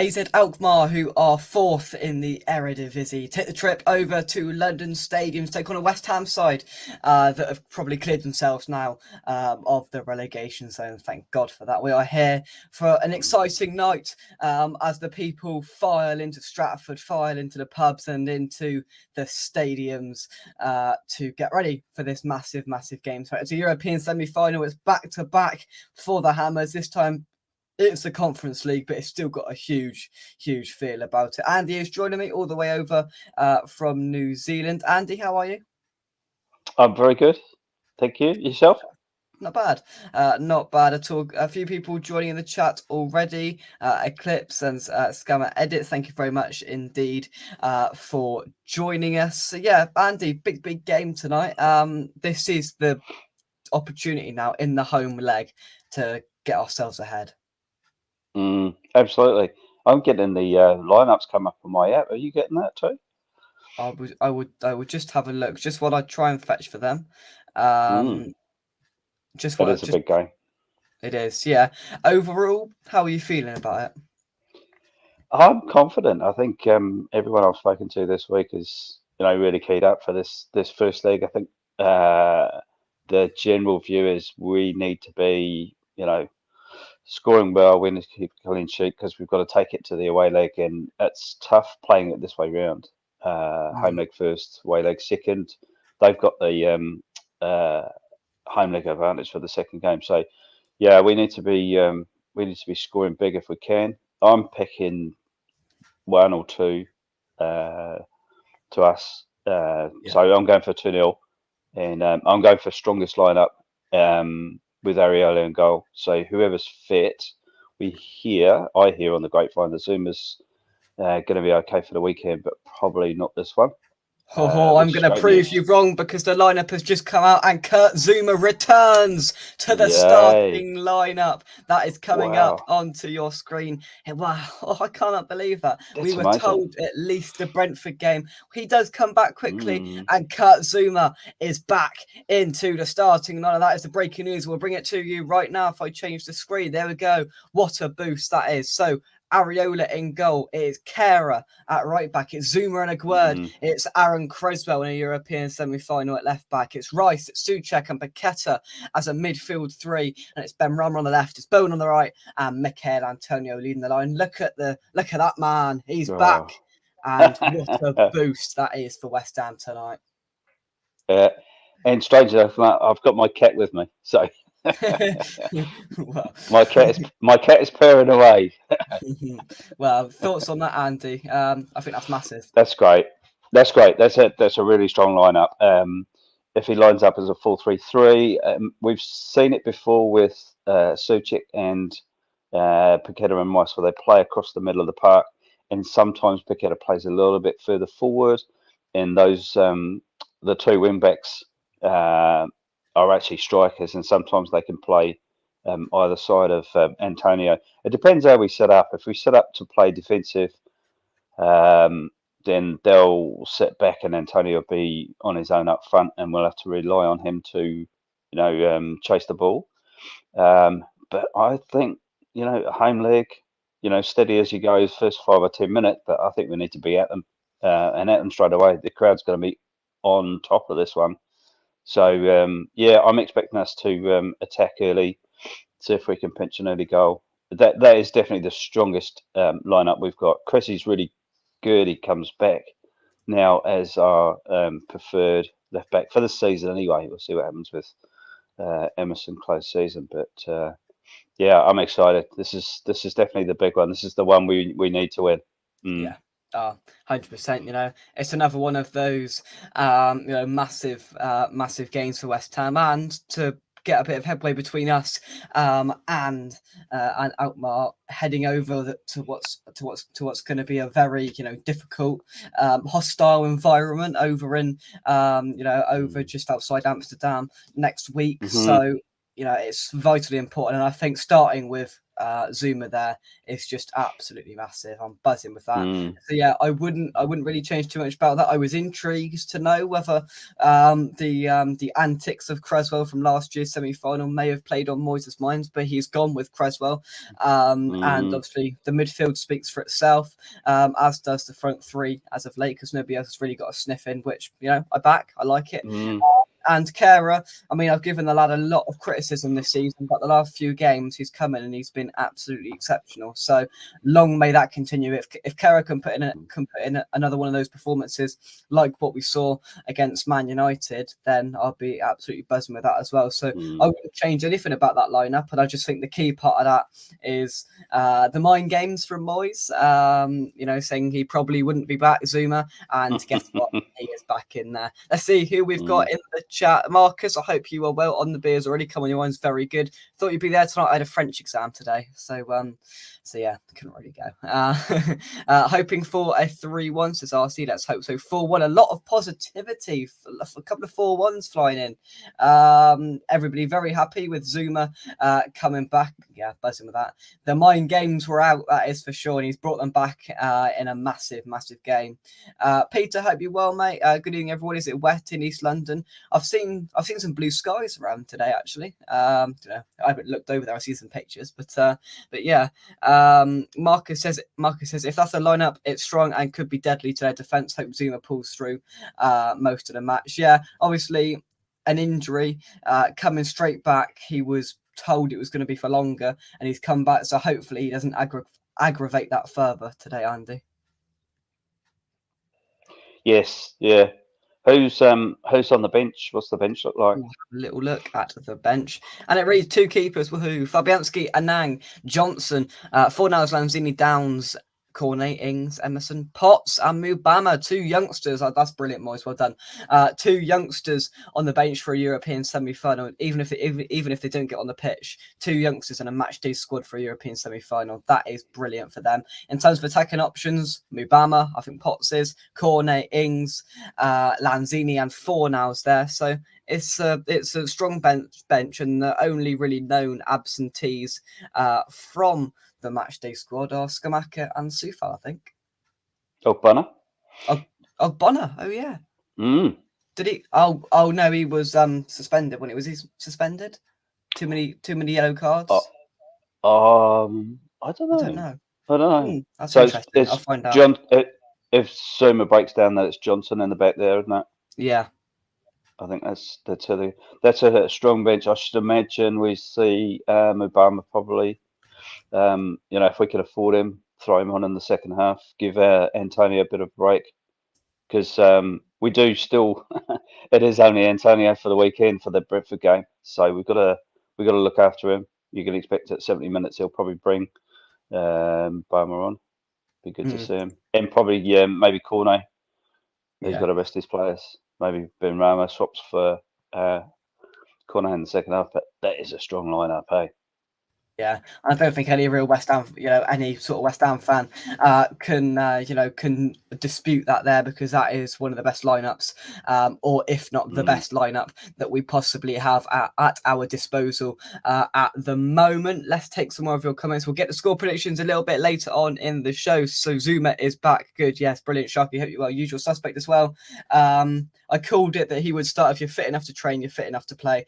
AZ Alkmaar, who are fourth in the Eredivisie, take the trip over to London Stadium to take on a West Ham side that have probably cleared themselves now of the relegation zone. Thank God for that. We are here for an exciting night as the people file into Stratford, file into the pubs and into the stadiums to get ready for this massive game. So it's a European semi-final. It's back-to-back for the Hammers. This time it's the Conference League, but it's still got a huge feel about it. Andy is joining me all the way over from New Zealand. Andy, how are you? I'm very good. Thank you. Yourself? Not bad. Not bad at all. A few people joining in the chat already. Eclipse and Scammer Edit, thank you very much indeed for joining us. So yeah, Andy, big game tonight. This is the opportunity now in the home leg to get ourselves ahead. Absolutely. I'm getting the lineups come up on my app. Are you getting that too? I would just have a look, just what I'd try and fetch for them. Just That what is a big game. It is, yeah. Overall, how are you feeling about it? I'm confident. I think everyone I've spoken to this week is, really keyed up for this first leg. I think the general view is we need to be, scoring well, win, keep a clean sheet because we've got to take it to the away leg, and it's tough playing it this way round. Home leg first, away leg second. They've got the home leg advantage for the second game. So, yeah, we need to be scoring big if we can. I'm picking 1 or 2 to us. So I'm going for 2-0, and I'm going for strongest lineup with Ariola in goal. So whoever's fit, I hear on the grapevine that Zuma's going to be okay for the weekend, but probably not this one. I'm going to prove you wrong because the lineup has just come out and Kurt Zuma returns to the starting lineup. That is coming up onto your screen. Wow, I cannot believe that. That's we were amazing. told at least the Brentford game. He does come back quickly and Kurt Zuma is back into the starting lineup. That is the breaking news. We'll bring it to you right now if I change the screen. There we go. What a boost that is. So Ariola in goal. It is Kera at right back. It's Zuma and Aguerd. It's Aaron Creswell in a European semi-final at left back. It's Rice, it's Souček and Paqueta as a midfield 3. And it's Ben Rama on the left. It's Bone on the right. And Michael Antonio leading the line. Look at that man. He's back. And what a boost that is for West Ham tonight. And strangely enough, I've got my cat with me. So my cat is purring away. Well, thoughts on that, Andy? I think that's massive. That's great. That's a really strong lineup. If he lines up as a 4-3-3, we've seen it before with Souček and Paqueta and Rice, where they play across the middle of the park, and sometimes Paqueta plays a little bit further forward, and those the 2 wing backs are actually strikers, and sometimes they can play either side of Antonio. It depends how we set up. If we set up to play defensive, then they'll sit back and Antonio will be on his own up front, and we'll have to rely on him to, chase the ball. But I think, home leg, steady as you go, first 5 or 10 minutes, but I think we need to be at them and at them straight away. The crowd's going to be on top of this one. So, I'm expecting us to attack early, see if we can pinch an early goal. That is definitely the strongest lineup we've got. Cressy's really good. He comes back now as our preferred left back for the season anyway. We'll see what happens with Emerson close season. But, I'm excited. This is definitely the big one. This is the one we need to win. Yeah. 100%. It's another one of those massive games for West Ham, and to get a bit of headway between us and Alkmaar heading over to what's going to be a very difficult hostile environment over in over just outside Amsterdam next week. So it's vitally important, and I think starting with Zuma there is just absolutely massive. I'm buzzing with that. Mm. So yeah, I wouldn't really change too much about that. I was intrigued to know whether the antics of Creswell from last year's semi-final may have played on Moyes' minds, but he's gone with Creswell, and obviously the midfield speaks for itself, as does the front three as of late, because nobody else has really got a sniff in, which, you know, I like it. And Kera, I mean, I've given the lad a lot of criticism this season, but the last few games he's come in and he's been absolutely exceptional. So long may that continue. If Kera can put in another one of those performances like what we saw against Man United, then I'll be absolutely buzzing with that as well. So I wouldn't change anything about that lineup, and I just think the key part of that is the mind games from Moyes. You know, saying he probably wouldn't be back, Zuma, and guess what? He is back in there. Let's see who we've got in the chat. Marcus, I hope you are well. On the beers already. Come on, your one's very good. Thought you'd be there tonight. I had a French exam today, so yeah, couldn't really go. Hoping for a 3-1, says RC. Let's hope so. 4-1. A lot of positivity. A couple of 4-1s flying in. Everybody very happy with Zuma coming back. Yeah, buzzing with that. The mind games were out, that is for sure, and he's brought them back in a massive game. Peter, hope you're well, mate. Good evening, everyone. Is it wet in East London? I've seen some blue skies around today, actually. I haven't looked over there. I see some pictures, but yeah. Marcus says if that's a lineup, it's strong and could be deadly to their defense. Hope Zuma pulls through most of the match. Yeah, obviously an injury coming straight back. He was told it was going to be for longer, and he's come back. So hopefully he doesn't aggravate that further today, Andy. Yes, yeah. Who's on the bench? What's the bench look like? We'll have a little look at the bench, and it reads 2 keepers. Woohoo! Fabianski, Anang, Johnson, Fornals, Lanzini, Downs, Cornet, Ings, Emerson, Potts, and Mubama. 2 youngsters. Oh, that's brilliant, Moyes. Well done. 2 youngsters on the bench for a European semi-final. Even if they don't get on the pitch, 2 youngsters in a match day squad for a European semi-final. That is brilliant for them. In terms of attacking options, Mubama, I think Potts is, Cornet, Ings, Lanzini, and Fornals there. So it's a strong bench, and the only really known absentees from the matchday squad are Skamaka and Sufal, I think. Bonner. Oh, Bonner. Oh, yeah. Did he? Oh no, he was suspended. When it was he suspended? Too many yellow cards. I don't know. That's interesting. I'll find out. If Zuma breaks down, that it's Johnson in the back there, isn't it? Yeah. I think that's a strong bench. I should imagine we see Obama probably. If we can afford him, throw him on in the second half, give Antonio a bit of a break, because we do still. It is only Antonio for the weekend for the Brentford game, so we've got to look after him. You can expect at 70 minutes he'll probably bring Boma on. Be good to see him, and probably maybe Cornet. He's got to rest his players. Maybe Ben Rama swaps for Cornet in the second half, but that is a strong lineup, hey. Yeah, I don't think any real West Ham, any sort of West Ham fan can dispute that there, because that is one of the best lineups, or if not the best lineup that we possibly have at our disposal at the moment. Let's take some more of your comments. We'll get the score predictions a little bit later on in the show. So Zuma is back. Good. Yes, brilliant. Sharky, hope you well. Usual suspect as well. I called it that he would start. If you're fit enough to train, you're fit enough to play.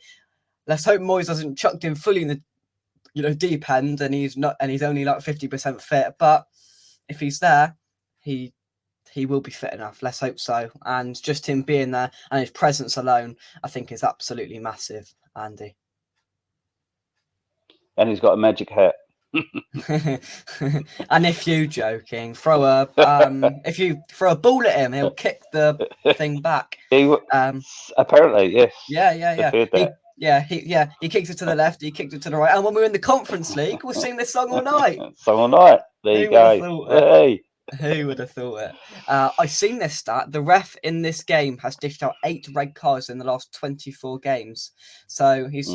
Let's hope Moyes hasn't chucked him fully in the deep end, and he's only like 50% fit. But if he's there, he will be fit enough. Let's hope so. And just him being there and his presence alone, I think, is absolutely massive, Andy. And he's got a magic hat. And if you joking, if you throw a ball at him, he'll kick the thing back. Apparently, yes. Yeah. He kicks it to the left, he kicked it to the right. And when we were in the Conference League, we'll sing this song all night. There you go. Hey. Who would have thought it? I've seen this stat. The ref in this game has dished out 8 red cards in the last 24 games. So he's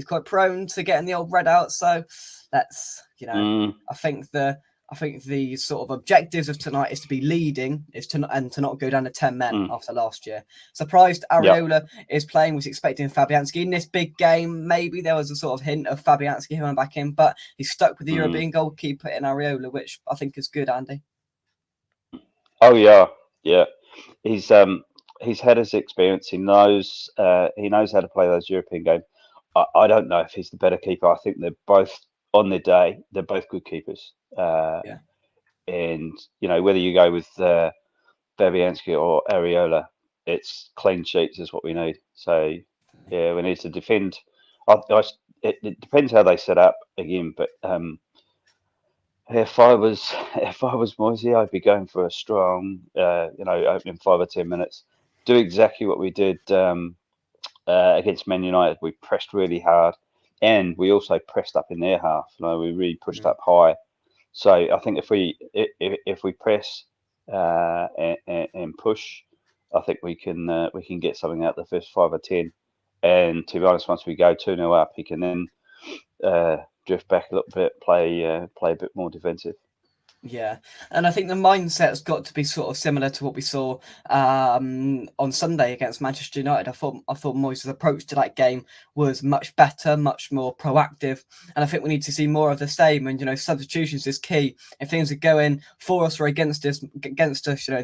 quite prone to getting the old red out. So that's I think the I think the sort of objectives of tonight is to be leading, and to not go down to 10 men after last year. Surprised Areola is playing, was expecting Fabianski in this big game. Maybe there was a sort of hint of Fabianski coming back in, but he's stuck with the European goalkeeper in Areola, which I think is good, Andy. Oh yeah. He's had his experience. He knows how to play those European games. I don't know if he's the better keeper. I think they're both on their day. They're both good keepers. Yeah. And whether you go with Fabianski or Areola, it's clean sheets is what we need. So yeah, we need to defend. It depends how they set up again, but if I was Moisey, I'd be going for a strong, opening 5 or 10 minutes. Do exactly what we did against Man United. We pressed really hard, and we also pressed up in their half. We really pushed up high. So I think if we press and push, I think we can get something out the first 5 or 10. And to be honest, once we go 2-0 up, he can then drift back a little bit, play a bit more defensive. Yeah, and I think the mindset's got to be sort of similar to what we saw on Sunday against Manchester United. I thought Moyes' approach to that game was much better, much more proactive, and I think we need to see more of the same. And substitutions is key. If things are going for us or against us,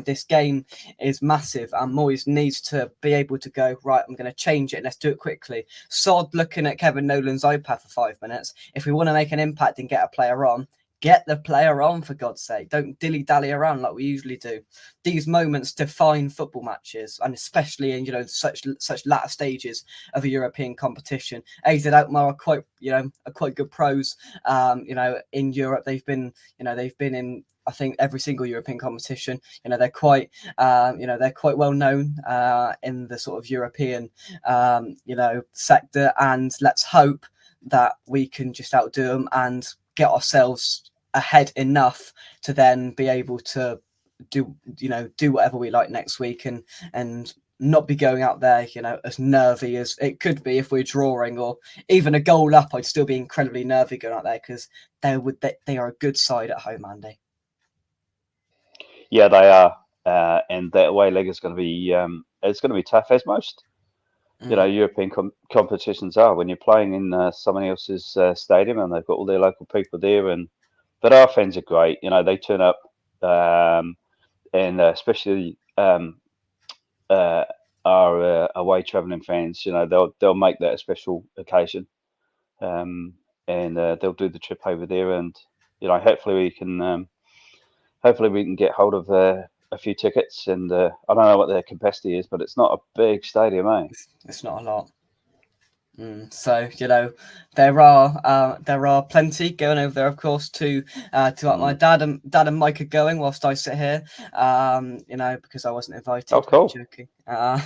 this game is massive, and Moyes needs to be able to go right. I'm going to change it. Let's do it quickly. Sod looking at Kevin Nolan's iPad for 5 minutes. If we want to make an impact and get a player on, get the player on, for God's sake. Don't dilly-dally around like we usually do. These moments define football matches, and especially in such latter stages of a European competition. AZ Alkmaar are quite good pros. In Europe, they've been in, I think, every single European competition. They're quite well known in the sort of European sector, and let's hope that we can just outdo them and get ourselves ahead enough to then be able to do whatever we like next week, and not be going out there as nervy as it could be if we're drawing or even a goal up. I'd still be incredibly nervy going out there, because they are a good side at home, Andy. Yeah, they are, and that away leg is going to be it's going to be tough, as most European competitions are, when you're playing in someone else's stadium and they've got all their local people there. But our fans are great. They turn up, and especially our away travelling fans. They'll make that a special occasion, and they'll do the trip over there. And hopefully we can get hold of a few tickets. And I don't know what their capacity is, but it's not a big stadium, eh? It's not a lot. So there are plenty going over there, of course, to my dad and Mike are going whilst I sit here, because I wasn't invited. Oh, cool. I'm joking. But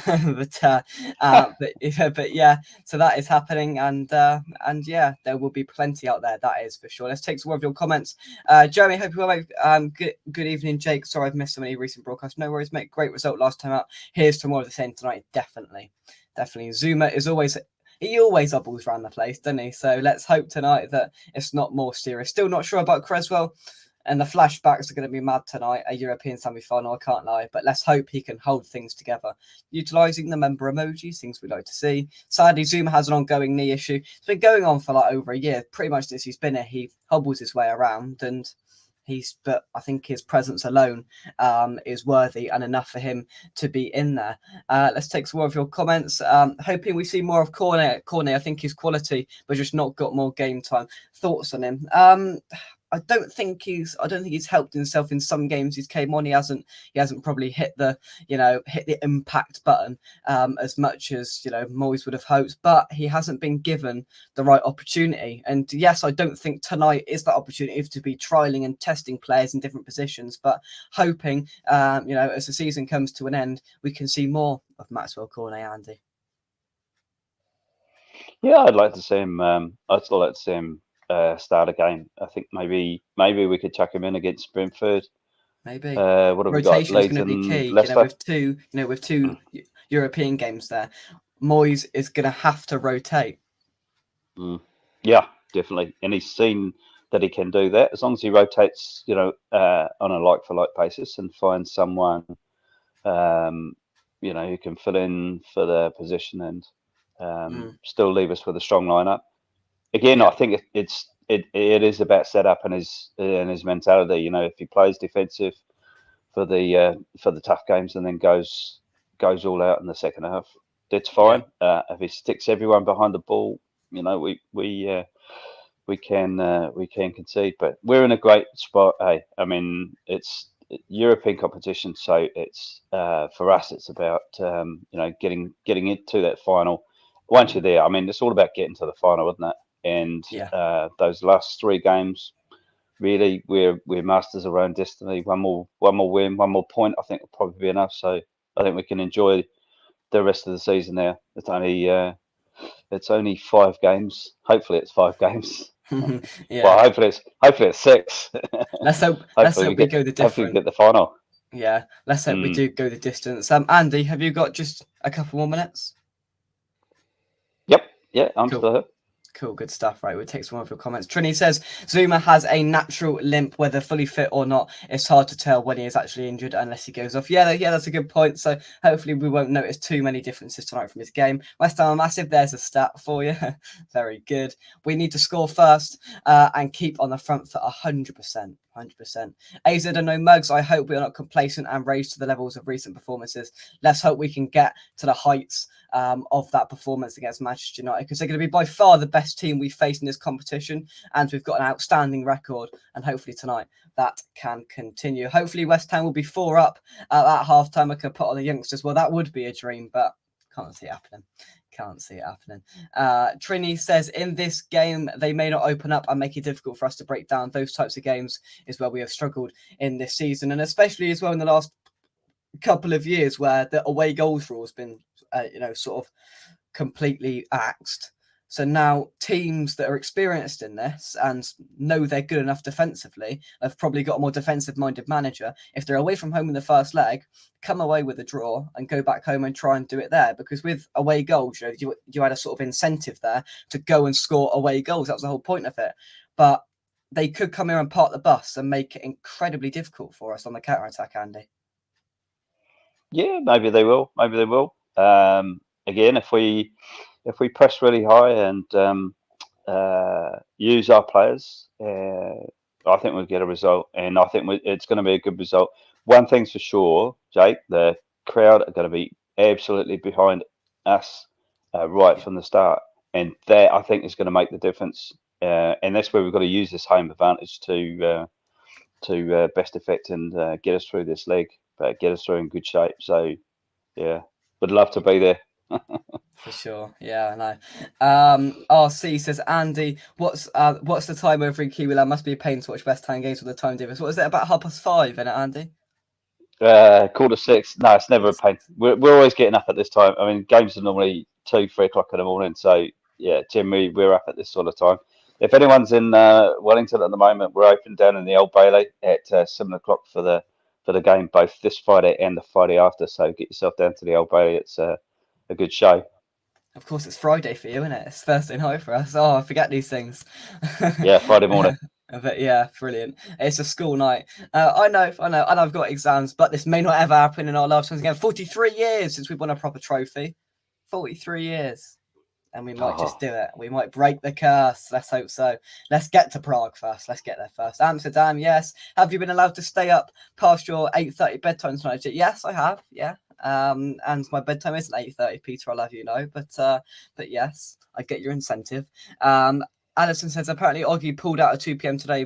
yeah, so that is happening, and yeah, there will be plenty out there. That is for sure. Let's take some more of your comments. Jeremy, hope you well, mate. Good evening, Jake. Sorry I've missed so many recent broadcasts. No worries, mate. Great result last time out. Here's to more of the same tonight. Definitely. Zuma is always. He always doubles around the place, doesn't he? So let's hope tonight that it's not more serious. Still not sure about Creswell, and the flashbacks are going to be mad tonight. A European semi-final, I can't lie. But let's hope he can hold things together. Utilising the member emojis, things we'd like to see. Sadly, Zuma has an ongoing knee issue. It's been going on for like over a year. Pretty much since he's been here, he hobbles his way around, and but I think his presence alone is worthy and enough for him to be in there. Let's take some more of your comments. Hoping we see more of Cornet. I think he's quality, but just not got more game time. Thoughts on him? I don't think he's helped himself in some games he's came on. He hasn't probably hit the impact button as much as Moyes would have hoped, but he hasn't been given the right opportunity. And yes, I don't think tonight is that opportunity to be trialing and testing players in different positions, but hoping as the season comes to an end, we can see more of Maxwell Cornet, Andy. Yeah, I'd like to see him. I'd still like to see him start a game. I think maybe we could chuck him in against Brentford. Maybe what have we got? rotation is going to be key. With two European games there, Moyes is going to have to rotate. Yeah, definitely. And he's seen that he can do that as long as he rotates, on a like for like basis and finds someone, who can fill in for their position and still leave us with a strong lineup. Again, I Yeah. think it is about setup and his mentality. If he plays defensive for the tough games and then goes all out in the second half, that's Yeah. fine. If he sticks everyone behind the ball, we can concede. But we're in a great spot. Hey, I mean, it's European competition, so it's for us. It's about getting into that final. Once you're there, I mean, it's all about getting to the final, isn't it? And Yeah. those last three games, really, we're masters of our own destiny. One more win, one more point, I think will probably be enough. So I think we can enjoy the rest of the season now. It's only 5 games. Hopefully, it's 5 games. Well, Yeah. hopefully it's 6. Let's hope. Let's hopefully we hope we get go the hopefully we different. get the final. Yeah. Let's hope we Mm. do go the distance. Andy, have you got just a couple more minutes? Yep. Yeah, I'm Cool. still here. Cool, good stuff. Right, we'll take some of your comments. Trini says Zuma has a natural limp, whether fully fit or not. It's hard to tell when he is actually injured unless he goes off. Yeah, that's a good point. So hopefully we won't notice too many differences tonight from his game. West Ham are massive. There's a stat for you. Very good. We need to score first and keep on the front foot 100%. 100%. AZ and no mugs. I hope we are not complacent and raised to the levels of recent performances. Let's hope we can get to the heights of that performance against Manchester United, because they're going to be by far the best team we've faced in this competition, and we've got an outstanding record, and hopefully tonight that can continue. Hopefully West Ham will be 4 up at half time. I could put on the youngsters. Well, that would be a dream, but can't see it happening. Can't see it happening. Trini says, in this game, they may not open up and make it difficult for us to break down. Those types of games is where we have struggled in this season, and especially as well in the last couple of years where the away goals rule has been, sort of completely axed. So now teams that are experienced in this and know they're good enough defensively have probably got a more defensive-minded manager. If they're away from home in the first leg, come away with a draw and go back home and try and do it there. Because with away goals, you had a sort of incentive there to go and score away goals. That was the whole point of it. But they could come here and park the bus and make it incredibly difficult for us on the counter-attack, Andy. Yeah, maybe they will. Maybe they will. Again, if we press really high and use our players, I think we'll get a result, and I think it's going to be a good result. One thing's for sure, Jake, the crowd are going to be absolutely behind us right from the start, and that I think is going to make the difference. And that's where we've got to use this home advantage to best effect and get us through this leg, but get us through in good shape. So, yeah, would love to be there. For sure, yeah, I know. RC says, Andy, what's the time over in Kiwiland? Must be a pain to watch West Ham games with the time difference. What is it, about 5:30, isn't it, Andy? 6:15. No, it's never a pain. We're always getting up at this time. I mean, games are normally 2-3 o'clock in the morning. So yeah, generally we're up at this sort of time. If anyone's in Wellington at the moment, we're open down in the Old Bailey at 7 o'clock for the game, both this Friday and the Friday after. So get yourself down to the Old Bailey. It's a good show. Of course, it's Friday for you, isn't it? It's Thursday night for us. Oh, I forget these things. Yeah, Friday morning. But yeah, brilliant. It's a school night. I know, and I've got exams, but this may not ever happen in our lifetimes again. 43 years since we won a proper trophy. 43 years. And we might just do it. We might break the curse. Let's hope so. Let's get to Prague first. Let's get there first. Amsterdam, yes. Have you been allowed to stay up past your 8:30 bedtime tonight? Yes, I have. Yeah. And my bedtime isn't 8:30, Peter. I'll have you know, but yes, I get your incentive. Alison says apparently Oggy pulled out at 2 p.m. today.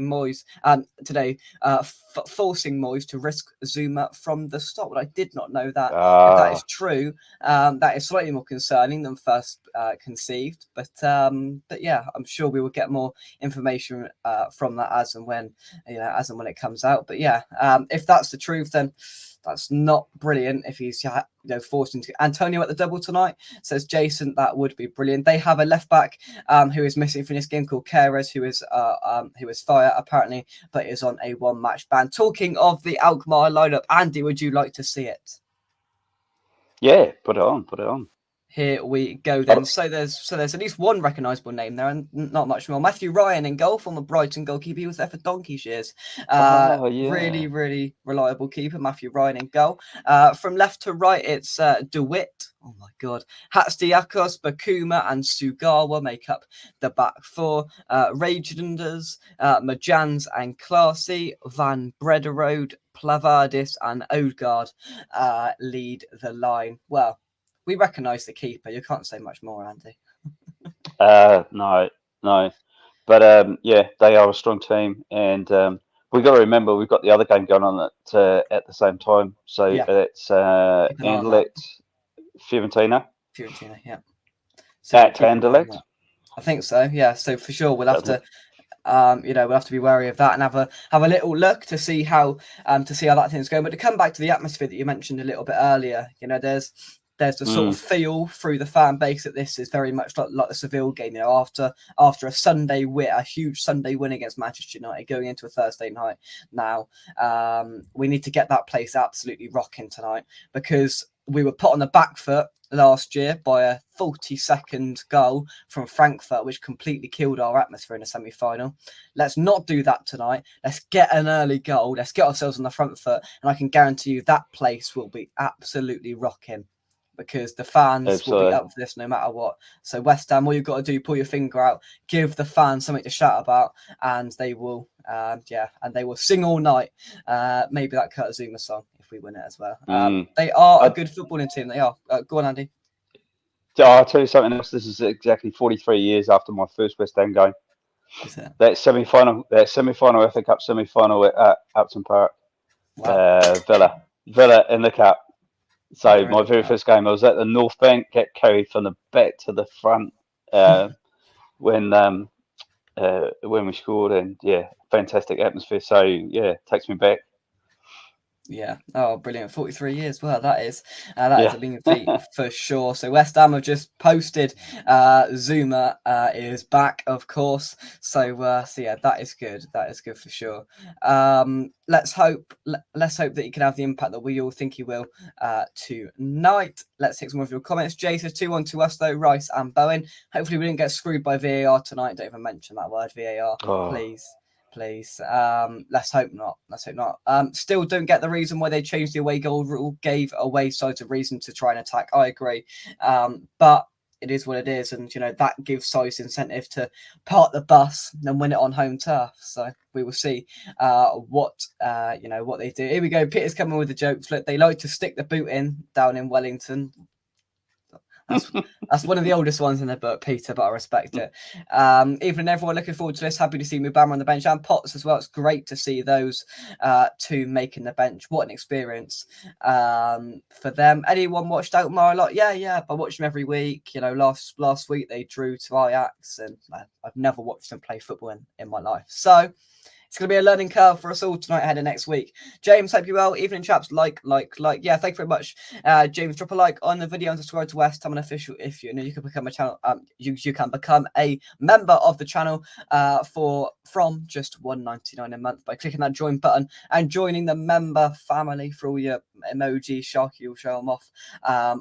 Forcing Moyes to risk Zuma from the start. But I did not know that. If that is true, that is slightly more concerning than first conceived. But yeah, I'm sure we will get more information from that as and when it comes out. But yeah, if that's the truth, then that's not brilliant. If he's forced into Antonio at the double tonight, says Jason, that would be brilliant. They have a left back who is missing from this game called Keres, who is fire apparently, but is on a 1-match ban. Talking of the Alkmaar lineup, Andy, would you like to see it? Yeah, put it on. Here we go I then. So there's at least one recognisable name there, and not much more. Matthew Ryan in goal, former Brighton goalkeeper. He was there for donkey's years. oh Really, yeah. really reliable keeper, Matthew Ryan in goal. From left to right, it's DeWitt. Oh my God. Hatzdiakos, Bakuma, and Sugawa make up the back four. Rajenders, Majans and Classy, Van Brederode, Plavardis, and Odegaard lead the line. Well, we recognise the keeper. You can't say much more, Andy. No, no. But yeah, they are a strong team, and we got to remember we've got the other game going on at the same time. So Yeah, it's keep an eye on that. Anderlecht, Fiorentina Fiorentina, yeah. So at keep an eye on Anderlecht. that. I think so. Yeah. So for sure, we'll have So, to we'll have to be wary of that and have a little look to see how that thing's going. But to come back to the atmosphere that you mentioned a little bit earlier, there's the sort of feel through the fan base that this is very much like the Seville game. After a Sunday win, a huge Sunday win against Manchester United, going into a Thursday night now, we need to get that place absolutely rocking tonight, because we were put on the back foot last year by a 40-second goal from Frankfurt, which completely killed our atmosphere in a semi-final. Let's not do that tonight. Let's get an early goal. Let's get ourselves on the front foot, and I can guarantee you that place will be absolutely rocking, because the fans will be up for this no matter what. So West Ham, all you've got to do, pull your finger out, give the fans something to shout about, and they will, and they will sing all night. Maybe that Kurt Zuma song if we win it as well. They are a good footballing team. They are. Go on, Andy. I'll tell you something else. This is exactly 43 years after my first West Ham game. Is it? That semi-final FA Cup semi-final at Upton Park. Wow. Villa in the cup. So my very Cup. first game, I was at the North Bank, get carried from the back to the front when we scored, and yeah, fantastic atmosphere. So yeah, takes me back. Yeah. Oh, brilliant. 43 years. Well, that is a lean feat for sure. So West Ham have just posted Zuma is back, of course. So yeah, that is good. That is good for sure. Let's hope that he can have the impact that we all think he will tonight. Let's take some of your comments. Jay says 2-1 to us though, Rice and Bowen. Hopefully we didn't get screwed by VAR tonight. Don't even mention that word, VAR, please. Let's hope not. Still don't get the reason why they changed the away goal rule, gave away sides a reason to try and attack. I agree. But it is what it is, and that gives sides incentive to park the bus and win it on home turf. So we will see what they do. Here we go. Peter's coming with the jokes. Look, they like to stick the boot in down in Wellington. That's one of the oldest ones in the book, Peter, but I respect it. Even everyone looking forward to this. Happy to see Mubama on the bench and Potts as well. It's great to see those two making the bench. What an experience for them. Anyone watched Alkmaar a lot? Yeah. I watch them every week. Last week they drew to Ajax, and I've never watched them play football in my life. So it's going to be a learning curve for us all tonight ahead of next week. James, hope you well. Evening, chaps. Like. Yeah, thank you very much. James, drop a like on the video and subscribe to West Ham, an official. If you can become a channel, you can become a member of the channel from just $1.99 a month by clicking that join button and joining the member family for all your emojis. Sharky will show them off,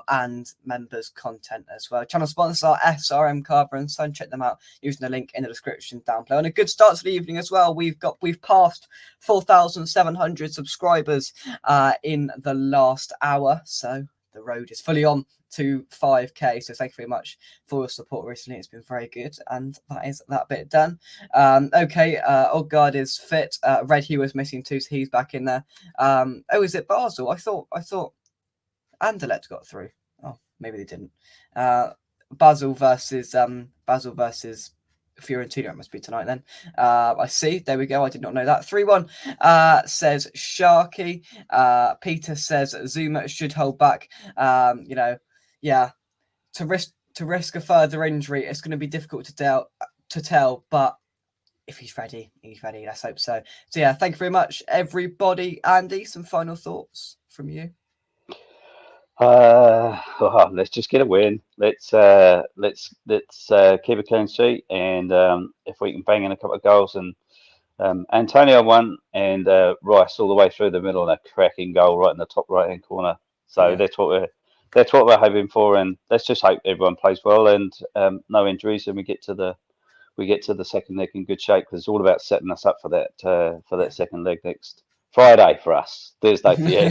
and members content as well. Channel sponsors are SRM Carver and Son. Check them out using the link in the description down below. And a good start to the evening as well. We've passed 4,700 subscribers in the last hour, so the road is fully on to 5k. So thank you very much for your support recently. It's been very good, and that is that bit done. Okay, Odegaard is fit. Red Hugh was missing too, so he's back in there. Is it Basel? I thought Anderlecht got through. Oh, maybe they didn't. Basel versus Fiorentina, it must be tonight then. I see. There we go. I did not know that. 3-1 says Sharky. Peter says Zuma should hold back. To risk a further injury, it's going to be difficult to tell, but if he's ready, let's hope so. So yeah, thank you very much, everybody. Andy, some final thoughts from you? Let's just get a win. Let's keep a clean sheet, and if we can bang in a couple of goals, and Antonio won, and Rice all the way through the middle, and a cracking goal right in the top right hand corner. So that's what that's what we're hoping for, and let's just hope everyone plays well and no injuries, and we get to the second leg in good shape, because it's all about setting us up for that second leg next Friday for us, Thursday for you.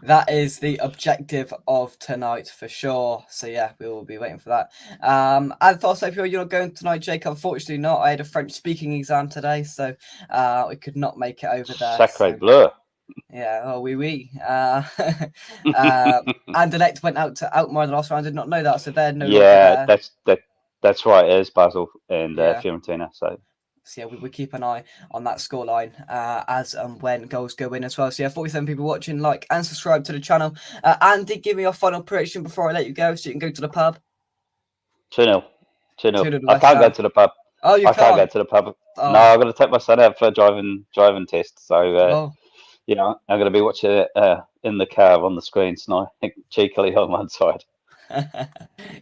That is the objective of tonight for sure. So yeah, we will be waiting for that. I thought so. If you're not going tonight, Jake, unfortunately not. I had a French speaking exam today, so we could not make it over there. Sacre So bleu. yeah, oh oui. Anderlecht went out to Alkmaar in the last round. I did not know that, so they're no longer Yeah, there. that's right. It is Basel and Yeah. Fiorentina. So So yeah, we keep an eye on that scoreline as and when goals go in as well. So yeah, 47 people watching, like and subscribe to the channel. Andy, give me your final prediction before I let you go, so you can go to the pub. 2-0. 2-0. 2 to I West can't go Ham. to the pub. Oh, you I can't go can't. to the pub. No, Oh, I'm going to take my son out for a driving test. So oh. I'm going to be watching it in the car on the screen tonight, cheekily on one side.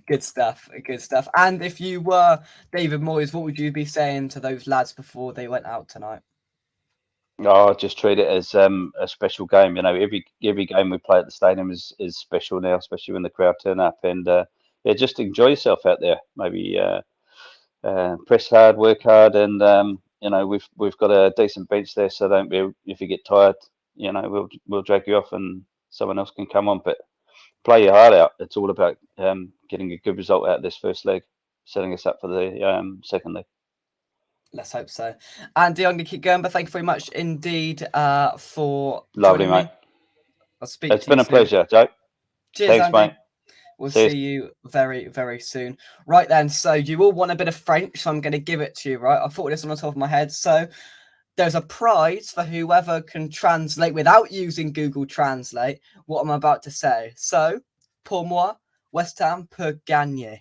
Good stuff. Good stuff. And if you were David Moyes, what would you be saying to those lads before they went out tonight? Oh, just treat it as a special game. You know, every game we play at the stadium is special now, especially when the crowd turn up. And yeah, just enjoy yourself out there. Maybe press hard, work hard, and we've got a decent bench there, so don't be, if you get tired, we'll drag you off and someone else can come on. But play your heart out. It's all about getting a good result out of this first leg, setting us up for the second leg. Let's hope so. Andy, I'm going to keep going, but thank you very much indeed for Lovely, joining mate. me. I'll speak It's to you been a soon. pleasure, Joe. Cheers, Thanks, mate. Andy. We'll See you. see you very, very soon. Right then, so you all want a bit of French, so I'm going to give it to you, right? I thought this on the top of my head. So there's a prize for whoever can translate without using Google Translate what I'm about to say. So, pour moi, West Ham peut gagner.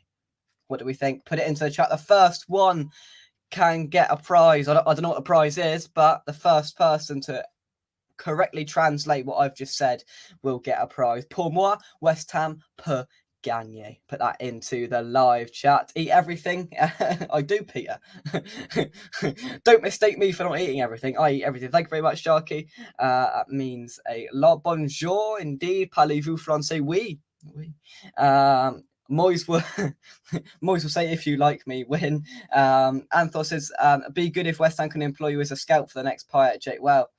What do we think? Put it into the chat. The first one can get a prize. I don't know what the prize is, but the first person to correctly translate what I've just said will get a prize. Pour moi, West Ham peut gagner. Put that into the live chat. Eat everything. I do, Peter. Don't mistake me for not eating everything. I eat everything. Thank you very much, Sharky. That means a lot. Bonjour, indeed. Parlez-vous français? Oui. Oui. Moyes will Moyes will say, if you like me, win. Anthos says, be good if West Ham can employ you as a scout for the next Pirate Jake. Well,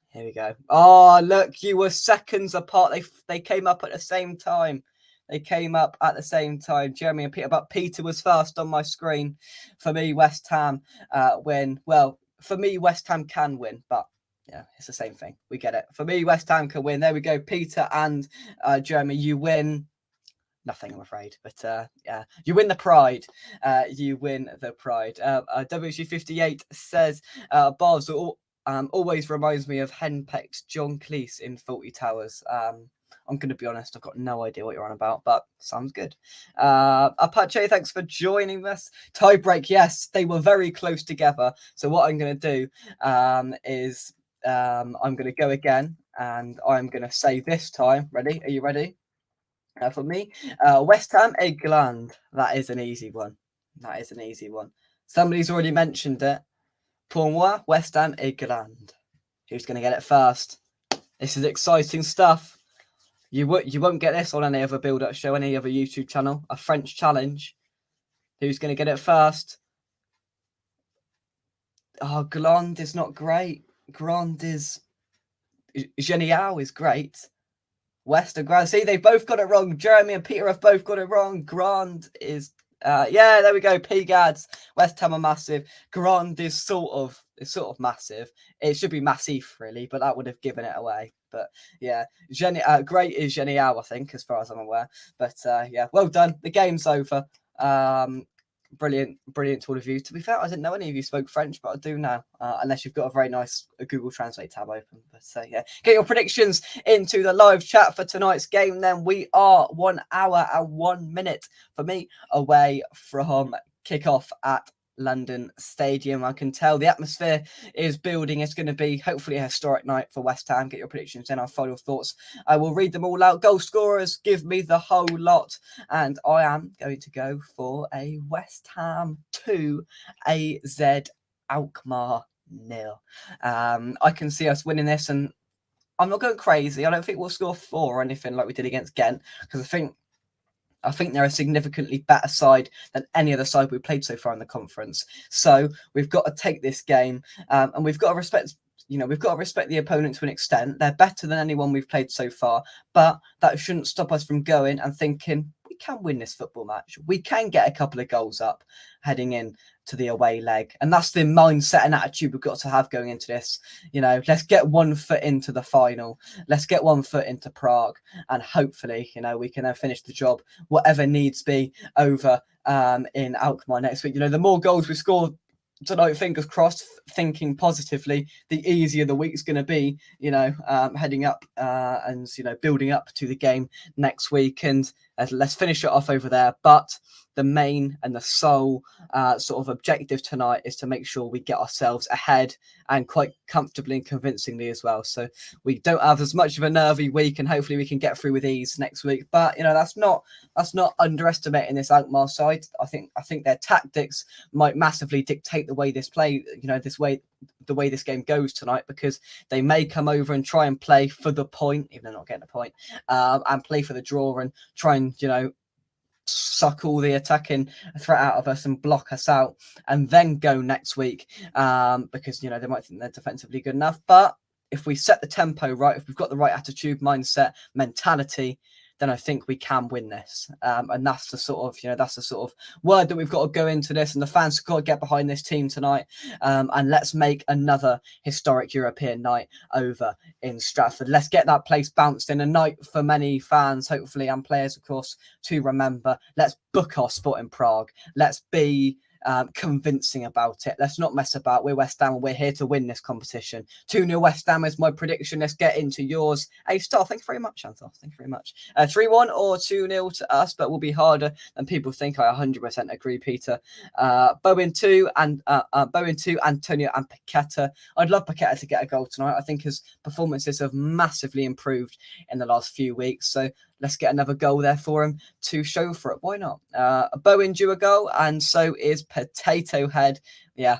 here we go. Oh, look, you were seconds apart. They came up at the same time. They came up at the same time. Jeremy and Peter, but Peter was first on my screen. For me, West Ham win. Well, for me, West Ham can win, but yeah, it's the same thing. We get it. For me, West Ham can win. There we go. Peter and Jeremy, you win. Nothing, I'm afraid. But yeah, you win the pride. You win the pride. WC58 says, Bars always reminds me of Henpeck's John Cleese in Fawlty Towers. I'm going to be honest, I've got no idea what you're on about, but sounds good. Apache, thanks for joining us. Tiebreak, yes, they were very close together. So what I'm going to do is I'm going to go again, and I'm going to say this time, ready? Are you ready? For me, West Ham England. That is an easy one. That is an easy one. Somebody's already mentioned it. Pour moi, West Ham England. Who's going to get it first? This is exciting stuff. You won't get this on any other build-up show, any other YouTube channel. A French challenge. Who's going to get it first? Oh, Glande is not great. Grand is... Genial is great. West and Grand. See, they've both got it wrong. Jeremy and Peter have both got it wrong. Grand is... yeah, there we go. P-Gads. West Ham are massive. Grand is sort of massive. It should be massif, really, but that would have given it away. But yeah, great is Genial, I think, as far as I'm aware. But yeah, well done. The game's over. Brilliant to all of you. To be fair, I didn't know any of you spoke French, but I do now, unless you've got a very nice Google Translate tab open. But yeah, get your predictions into the live chat for tonight's game. Then we are 1 hour and 1 minute for me away from kickoff at London Stadium. I can tell the atmosphere is building. It's going to be hopefully a historic night for West Ham. Get your predictions and our final thoughts. I will read them all out. Goal scorers, give me the whole lot. And I am going to go for a West Ham 2, AZ Alkmaar 0. I can see us winning this, and I'm not going crazy. I don't think we'll score 4 or anything like we did against Ghent, because I think they're a significantly better side than any other side we've played so far in the conference. So we've got to take this game, and we've got to respect. We've got to respect the opponent to an extent. They're better than anyone we've played so far, but that shouldn't stop us from going and thinking we can win this football match. We can get a couple of goals up heading in to the away leg. And that's the mindset and attitude we've got to have going into this. Let's get 1 foot into the final. Let's get 1 foot into Prague. And hopefully, we can then finish the job, whatever needs be, over in Alkmaar next week. The more goals we score tonight, fingers crossed, thinking positively, the easier the week's going to be, heading up and, building up to the game next week. And let's finish it off over there. But the main and the sole sort of objective tonight is to make sure we get ourselves ahead, and quite comfortably and convincingly as well. So we don't have as much of a nervy week, and hopefully we can get through with ease next week. But that's not underestimating this Alkmaar side. I think their tactics might massively dictate the way this game goes tonight, because they may come over and try and play for the point, even though they're not getting a point, and play for the draw and try and suck all the attacking threat out of us and block us out, and then go next week, because they might think they're defensively good enough. But if we set the tempo right, if we've got the right attitude, mindset, mentality, then I think we can win this. And that's the sort of word that we've got to go into this, and the fans have got to get behind this team tonight. And let's make another historic European night over in Stratford. Let's get that place bounced in, a night for many fans, hopefully, and players, of course, to remember. Let's book our spot in Prague. Let's be convincing about it. Let's not mess about. We're West Ham, and we're here to win this competition. 2-0 West Ham is my prediction. Let's get into yours. A-Star, thank you very much, Anthony. Thank you very much. 3-1 or 2-0 to us, but will be harder than people think. I 100% agree, Peter. Bowen 2, Antonio and Paqueta. I'd love Paqueta to get a goal tonight. I think his performances have massively improved in the last few weeks. So let's get another goal there for him to show for it. Why not? Bowen due a goal, and so is Potato Head. Yeah,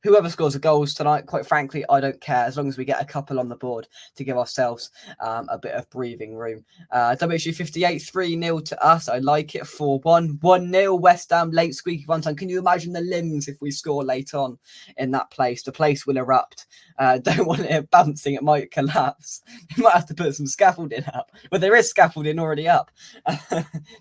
whoever scores the goals tonight, quite frankly, I don't care, as long as we get a couple on the board to give ourselves a bit of breathing room. WHU 58, 3-0 to us. I like it. 4-1. 1-0 West Ham, late squeaky one time. Can you imagine the limbs if we score late on in that place? The place will erupt. Don't want it bouncing. It might collapse. You might have to put some scaffolding up. But there is scaffolding already up.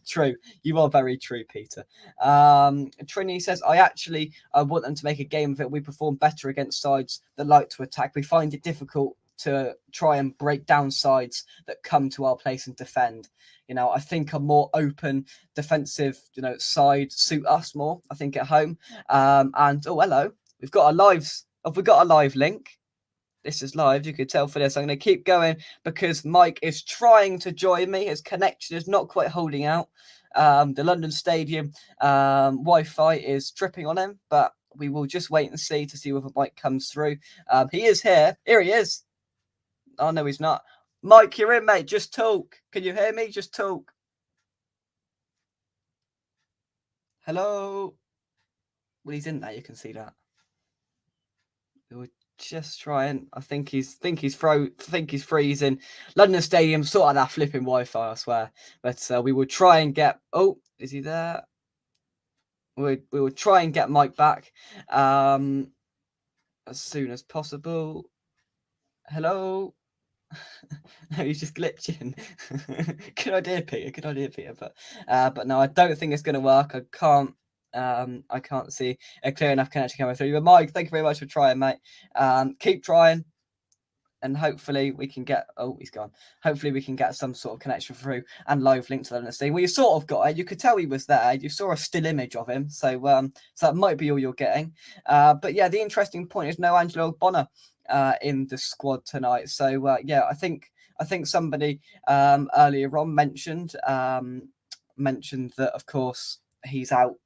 True. You are very true, Peter. Trini says, I want them to make a game of it. We perform better against sides that like to attack. We find it difficult to try and break down sides that come to our place and defend. I think a more open defensive, side suit us more, I think, at home. And hello, we've got a live link. This is live. You could tell for this. I'm going to keep going because Mike is trying to join me. His connection is not quite holding out. The London Stadium Wi-Fi is tripping on him, but we will just wait and see to see whether Mike comes through. He is here. Here he is. Oh, no, he's not. Mike, you're in, mate. Just talk. Can you hear me? Just talk. Hello. Well, he's in there. You can see that. We'll just try and I think he's freezing. London Stadium sort of that flipping Wi-Fi, I swear. But we will try and get. Oh, is he there? We will try and get Mike back as soon as possible. Hello. No, he's just glitching. Good idea, Peter. But no, I don't think it's going to work. I can't see a clear enough connection coming through. But Mike, thank you very much for trying, mate. Keep trying, and hopefully we can get. Oh, he's gone. Hopefully we can get some sort of connection through and live link to the scene. Well, you sort of got it. You could tell he was there. You saw a still image of him, so that might be all you're getting. But yeah, the interesting point is no Angelo Bonner in the squad tonight. So yeah, I think somebody earlier on mentioned that of course he's out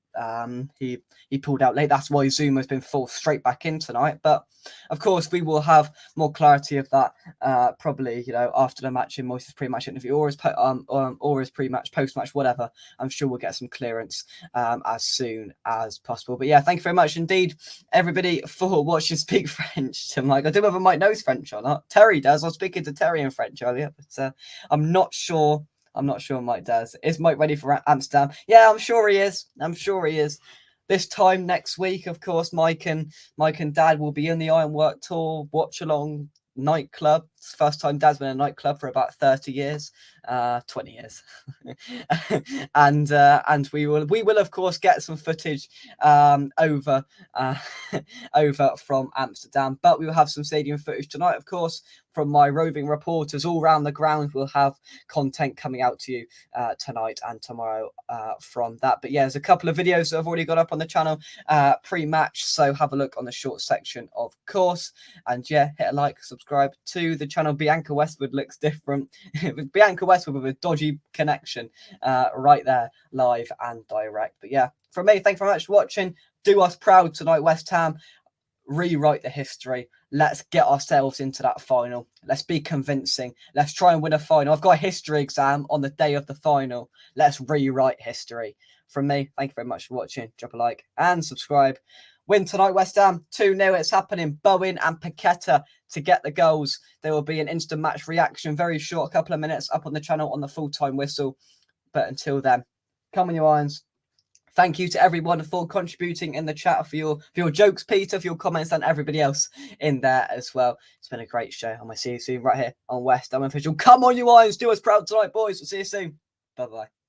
He pulled out late. That's why Zuma's been forced straight back in tonight. But of course, we will have more clarity of that probably, after the match in Moises' pre-match interview or his pre-match, post-match, whatever. I'm sure we'll get some clearance as soon as possible. But yeah, thank you very much indeed, everybody, for watching Speak French to Mike. I don't know whether Mike knows French or not. Terry does. I was speaking to Terry in French earlier, but I'm not sure Mike does. Is Mike ready for Amsterdam? Yeah, I'm sure he is. This time next week, of course, Mike and Dad will be in the Ironwork Tour watch along nightclub. It's the first time Dad's been in a nightclub for about 30 years, 20 years. and we will of course get some footage over from Amsterdam, but we will have some stadium footage tonight, of course, from my roving reporters all around the ground. We'll have content coming out to you tonight and tomorrow from that. But yeah, there's a couple of videos that I've already got up on the channel pre-match, so have a look on the short section, of course. And yeah, hit a like, subscribe to the channel. Bianca Westwood looks different. Bianca Westwood with a dodgy connection right there, live and direct. But yeah, from me, thank you very much for watching. Do us proud tonight, West Ham. Rewrite the history. Let's get ourselves into that final. Let's be convincing. Let's try and win a final. I've got a history exam on the day of the final. Let's rewrite history. From me, thank you very much for watching. Drop a like and subscribe. Win tonight, West Ham 2-0. It's happening. Bowen and Paqueta to get the goals. There will be an instant match reaction, very short, a couple of minutes up on the channel on the full-time whistle. But until then, come on, you Irons. Thank you to everyone for contributing in the chat, for your jokes, Peter, for your comments, and everybody else in there as well. It's been a great show. I'm going to see you soon right here on West Ham Official. Come on, you Irons. Do us proud tonight, boys. We'll see you soon. Bye-bye.